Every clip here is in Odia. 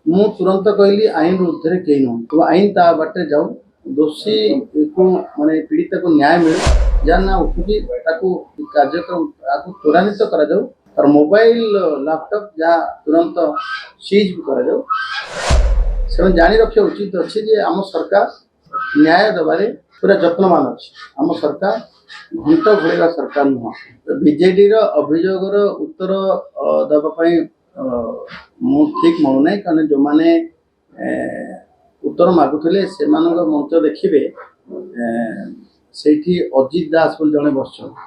ମୁଁ ତୁରନ୍ତ କହିଲି ଆଇନ ଊର୍ଦ୍ଧ୍ୱରେ କେହି ନୁହଁ। ତ ଆଇନ ତା ବାଟରେ ଯାଉ, ଦୋଷୀକୁ ମାନେ ପୀଡ଼ିତାକୁ ନ୍ୟାୟ ମିଳୁ, ଯାହା ନା ଉଠୁଛି ତାକୁ କାର୍ଯ୍ୟକ୍ରମ ତାକୁ ତ୍ୱରାନ୍ୱିତ କରାଯାଉ, ତାର ମୋବାଇଲ ଲ୍ୟାପଟପ୍ ଯାହା ତୁରନ୍ତ ସିଜ୍ କରାଯାଉ। ସେମାନେ ଜାଣି ରଖିବା ଉଚିତ ଅଛି ଯେ ଆମ ସରକାର ନ୍ୟାୟ ଦେବାରେ ପୁରା ଯତ୍ନବାନ ଅଛି। ଆମ ସରକାର ଘଣ୍ଟ ଘୋଡ଼େଇବା ସରକାର ନୁହଁ। ବିଜେଡିର ଅଭିଯୋଗର ଉତ୍ତର ଦେବା ପାଇଁ ମୁଁ ଠିକ ମଣୁନାହିଁ, କାରଣ ଯେଉଁମାନେ ଉତ୍ତର ମାଗୁଥିଲେ ସେମାନଙ୍କ ମଞ୍ଚ ଦେଖିବେ, ସେଇଠି ଅଜିତ ଦାସ ବୋଲି ଜଣେ ବସିଛନ୍ତି।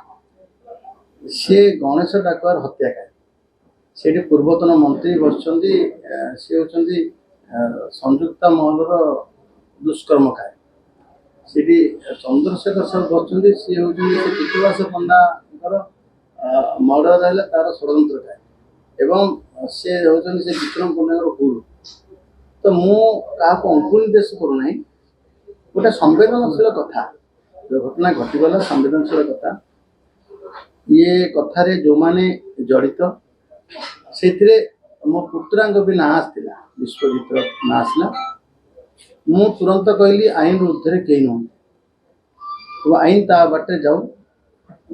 ସେ ଗଣେଶ ଡାକୁଆର ହତ୍ୟାକାରୀ। ସେଇଠି ପୂର୍ବତନ ମନ୍ତ୍ରୀ ବସିଛନ୍ତି, ସେ ହେଉଛନ୍ତି ସଂଯୁକ୍ତା ମହଲର ଦୁଷ୍କର୍ମକାରୀ। ସେଠି ଚନ୍ଦ୍ରଶେଖର ସାହୁ ବସିଛନ୍ତି, ସିଏ ହେଉଛନ୍ତି ସେ କୀର୍ତ୍ତିବାସ ପଣ୍ଡାଙ୍କର ମର୍ଡର ହେଲେ ତାର ଷଡ଼ଯନ୍ତ୍ରକାରୀ, ଏବଂ ସେ ହେଉଛନ୍ତି ସେ ବିକ୍ରମ ପଣ୍ଡାଙ୍କର ଗୁରୁ। ତ ମୁଁ କାହାକୁ ଅଙ୍ଗୁଳି ଦେଶ କରୁନାହିଁ, ଗୋଟେ ସମ୍ବେଦନଶୀଳ କଥା, ଯେଉଁ ଘଟଣା ଘଟିଗଲା ସମ୍ବେଦନଶୀଳ କଥା। ଇଏ କଥାରେ ଯେଉଁମାନେ ଜଡ଼ିତ, ସେଥିରେ ମୋ ପୁତୁରାଙ୍କ ବି ନାଁ ଆସିଥିଲା, ବିଶ୍ୱଜିତର ନାଁ ଆସିଲା। ମୁଁ ତୁରନ୍ତ କହିଲି ଆଇନ ଊର୍ଦ୍ଧ୍ୱରେ କେହି ନୁହଁ। ତ ଆଇନ ତା ବାଟରେ ଯାଉ,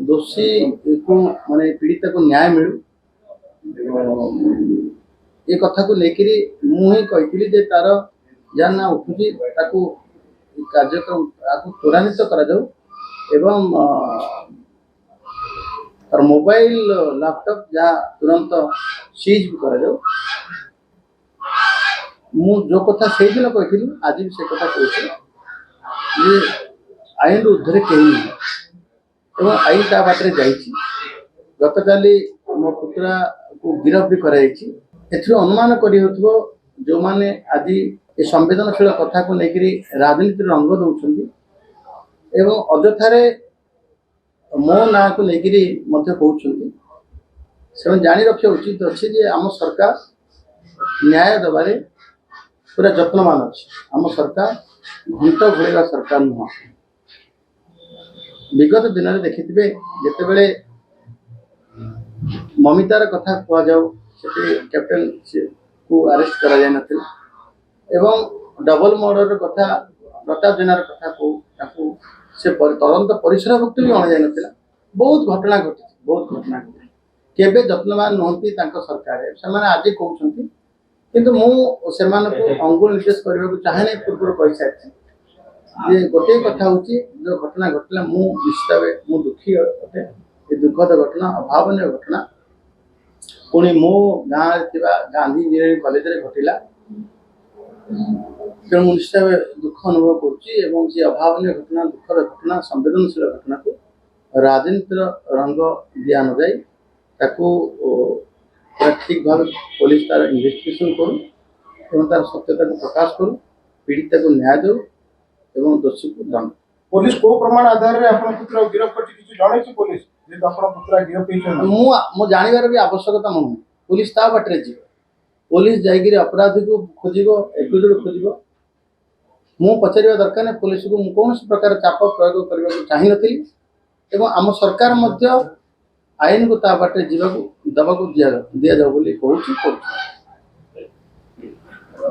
ଦୋଷୀକୁ ମାନେ ପୀଡ଼ିତାକୁ ନ୍ୟାୟ ମିଳୁ। ଏ କଥାକୁ ନେଇକରି ମୁଁ ହିଁ କହିଥିଲି ଯେ ତାର ଯାହା ନା ଉଠୁଛି ତାକୁ କାର୍ଯ୍ୟକ୍ରମ ତାକୁ ତ୍ୱରାନ୍ୱିତ କରାଯାଉ, ଏବଂ ତାର ମୋବାଇଲ ଲ୍ୟାପଟପ୍ ଯାହା ତୁରନ୍ତ ସିଜ୍ କରାଯାଉ। ମୁଁ ଯେଉଁ କଥା ସେଇଦିନ କହିଥିଲି ଆଜି ବି ସେ କଥା କହୁଛି ଯେ ଆଇନ ଊର୍ଦ୍ଧ୍ୱରେ କେହି ନୁହଁ, ଏବଂ ଆଇନ ତା ବାଟରେ ଯାଇଛି। ଗତକାଲି ମୋ ପୁତୁରାକୁ ଗିରଫ ବି କରାଯାଇଛି। ଏଥିରୁ ଅନୁମାନ କରିହେଉଥିବ ଯେଉଁମାନେ ଆଜି ଏ ସମ୍ବେଦନଶୀଳ କଥାକୁ ନେଇକରି ରାଜନୀତିର ରଙ୍ଗ ଦେଉଛନ୍ତି ଏବଂ ଅଯଥାରେ ମୋ ନାଁକୁ ନେଇକରି ମଧ୍ୟ କହୁଛନ୍ତି, ସେମାନେ ଜାଣି ରଖିବା ଉଚିତ ଅଛି ଯେ ଆମ ସରକାର ନ୍ୟାୟ ଦେବାରେ ପୁରା ଯତ୍ନବାନ ଅଛି। ଆମ ସରକାର ଘଣ୍ଟ ଘୋଡ଼େଇବା ସରକାର ନୁହଁ। ବିଗତ ଦିନରେ ଦେଖିଥିବେ, ଯେତେବେଳେ ମମିତାର କଥା କୁହାଯାଉ, ସେଠି କ୍ୟାପ୍ଟେନକୁ ଆରେଷ୍ଟ କରାଯାଇନଥିଲା, ଏବଂ ଡବଲ ମର୍ଡରର କଥା ପ୍ରତାପ ଜେନାର କଥା କହୁ, ତାକୁ ସେ ତଦନ୍ତ ପରିସରଭୁକ୍ତ ବି ଅଣାଯାଇନଥିଲା। ବହୁତ ଘଟଣା ଘଟିଛି, ବହୁତ ଘଟଣା ଘଟିଛି। କେବେ ଯତ୍ନବାନ ନୁହନ୍ତି ତାଙ୍କ ସରକାର, ସେମାନେ ଆଜି କହୁଛନ୍ତି। କିନ୍ତୁ ମୁଁ ସେମାନଙ୍କୁ ଅଙ୍ଗୁଳି ନିର୍ଦ୍ଦେଶ କରିବାକୁ ଚାହେଁନି, ପୂର୍ବରୁ କହିସାରିଛି ଯେ ଗୋଟିଏ କଥା ହେଉଛି, ଯେଉଁ ଘଟଣା ଘଟିଲା ମୁଁ ନିଶ୍ଚିତ ଭାବେ ମୁଁ ଦୁଃଖୀ ଅଟେ। ଏ ଦୁଃଖଦ ଘଟଣା, ଅଭାବନୀୟ ଘଟଣା ପୁଣି ମୋ ଗାଁରେ ଥିବା ଗାନ୍ଧୀ ଇଞ୍ଜିନିୟରିଂ କଲେଜରେ ଘଟିଲା। ତେଣୁ ମୁଁ ନିଶ୍ଚିତ ଭାବେ ଦୁଃଖ ଅନୁଭବ କରୁଛି, ଏବଂ ସେ ଅଭାବନୀୟ ଘଟଣା, ଦୁଃଖଦ ଘଟଣା, ସମ୍ବେଦନଶୀଳ ଘଟଣାକୁ ରାଜନୀତିର ରଙ୍ଗ ଦିଆ ନଯାଇ ତାକୁ ଠିକ୍ ଭାବେ ପୋଲିସ ତାର ଇନଭେଷ୍ଟିଗେସନ୍ କରୁ ଏବଂ ତାର ସତ୍ୟତାକୁ ପ୍ରକାଶ କରୁ, ପୀଡ଼ିତାକୁ ନ୍ୟାୟ ଦେଉ ଏବଂ ଦୋଷୀକୁ ଦଣ୍ଡ। ପୋଲିସ କୋଉ ପ୍ରମାଣ ଆଧାରରେ ଆପଣ ପୁତୁରା ଗିରଫ କରିଛି କିଛି ଜଣେଇଛି ପୋଲିସ? ଯେହେତୁ ଆପଣ ପୁତୁରା ଗିରଫ ହେଇଛନ୍ତି, ମୁଁ ଜାଣିବାର ବି ଆବଶ୍ୟକତା ମୁଁ ନୁହେଁ। ପୋଲିସ ତା ବାଟରେ ଯିବ, ପୋଲିସ ଯାଇକିରି ଅପରାଧୀକୁ ଖୋଜିବ, ଏକୁଜକୁ ଖୋଜିବ। ମୁଁ ପଚାରିବା ଦରକାର ନାହିଁ ପୋଲିସକୁ। ମୁଁ କୌଣସି ପ୍ରକାର ଚାପ ପ୍ରୟୋଗ କରିବାକୁ ଚାହିଁନଥିଲି, ଏବଂ ଆମ ସରକାର ମଧ୍ୟ ଆଇନକୁ ତା ବାଟରେ ଯିବାକୁ ଦେବାକୁ ଦିଆଯାଉ ବୋଲି କହୁଛି।